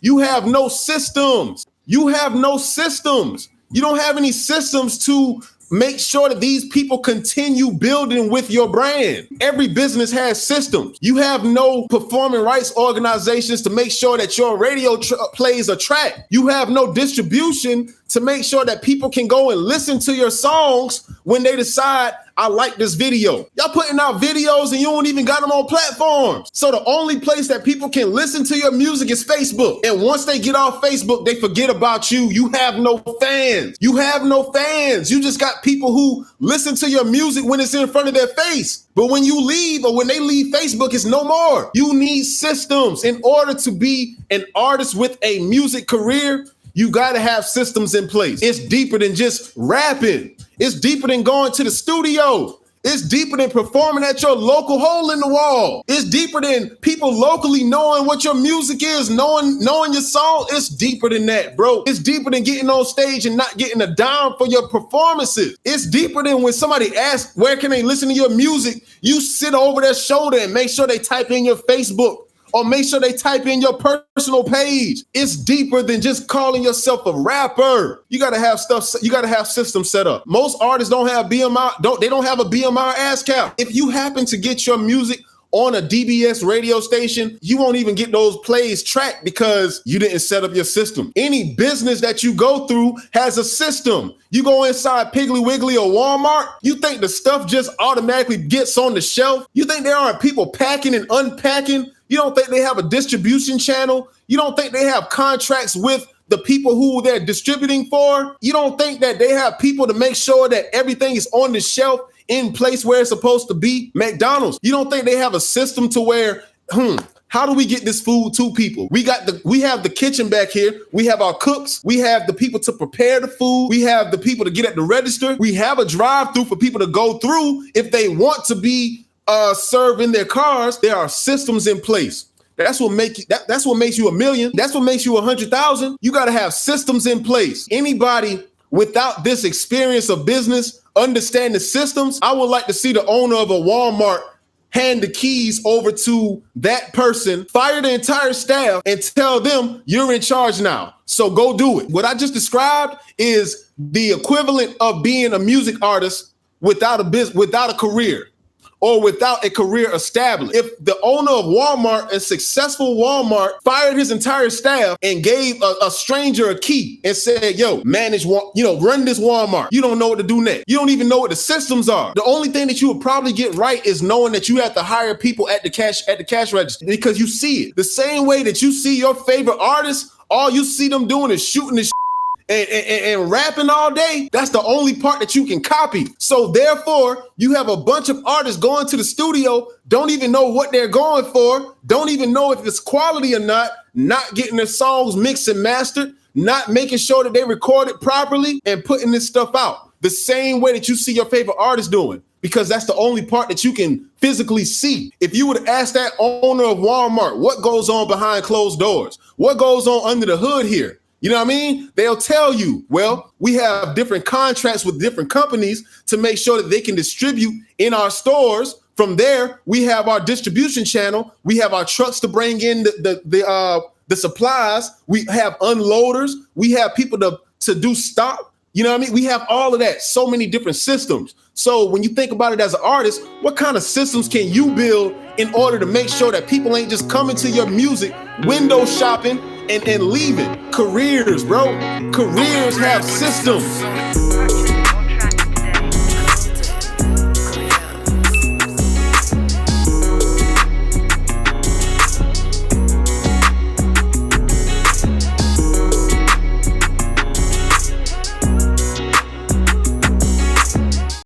You have no systems. You have no systems. You don't have any systems to make sure that these people continue building with your brand. Every business has systems. You have no performing rights organizations to make sure that your radio plays a track. You have no distribution to make sure that people can go and listen to your songs when they decide, I like this video. Y'all putting out videos and you don't even got them on platforms. So the only place that people can listen to your music is Facebook. And once they get off Facebook, they forget about you. You have no fans. You have no fans. You just got people who listen to your music when it's in front of their face. But when you leave or when they leave Facebook, it's no more. You need systems. In order to be an artist with a music career, you got to have systems in place. It's deeper than just rapping. It's deeper than going to the studio. It's deeper than performing at your local hole in the wall. It's deeper than people locally knowing what your music is, knowing your song. It's deeper than that, bro. It's deeper than getting on stage and not getting a dime for your performances. It's deeper than when somebody asks, where can they listen to your music? You sit over their shoulder and make sure they type in your Facebook or make sure they type in your personal page. It's deeper than just calling yourself a rapper. You gotta have stuff, you gotta have systems set up. Most artists don't have BMI, they don't have a BMI ASCAP. If you happen to get your music on a DBS radio station, you won't even get those plays tracked because you didn't set up your system. Any business that you go through has a system. You go inside Piggly Wiggly or Walmart, you think the stuff just automatically gets on the shelf? You think there aren't people packing and unpacking? You don't think they have a distribution channel? You don't think they have contracts with the people who they're distributing for? You don't think that they have people to make sure that everything is on the shelf in place where it's supposed to be? McDonald's, you don't think they have a system to where, how do we get this food to people? We have the kitchen back here. We have our cooks. We have the people to prepare the food. We have the people to get at the register. We have a drive-through for people to go through if they want to be served in their cars. There are systems in place. That's what makes you $1 million. That's what makes you 100,000. You got to have systems in place. Anybody without this experience of business, understand the systems, I would like to see the owner of a Walmart hand the keys over to that person, fire the entire staff, and tell them you're in charge now. So go do it. What I just described is the equivalent of being a music artist without a career, or without a career established. If the owner of Walmart, a successful Walmart, fired his entire staff and gave a stranger a key and said, yo, manage, run this Walmart. You don't know what to do next. You don't even know what the systems are. The only thing that you would probably get right is knowing that you have to hire people at the cash register, because you see it. The same way that you see your favorite artists, all you see them doing is shooting the and rapping all day. That's the only part that you can copy. So therefore, you have a bunch of artists going to the studio, don't even know what they're going for, don't even know if it's quality or not getting their songs mixed and mastered, not making sure that they record it properly and putting this stuff out the same way that you see your favorite artist doing, because that's the only part that you can physically see. If you would ask that owner of Walmart, what goes on behind closed doors? What goes on under the hood here? You know what I mean? They'll tell you, well, we have different contracts with different companies to make sure that they can distribute in our stores. From there, we have our distribution channel. We have our trucks to bring in the supplies. We have unloaders. We have people to do stock. You know what I mean? We have all of that, so many different systems. So when you think about it as an artist, what kind of systems can you build in order to make sure that people ain't just coming to your music, window shopping, and leaving? Careers, bro. Careers have systems.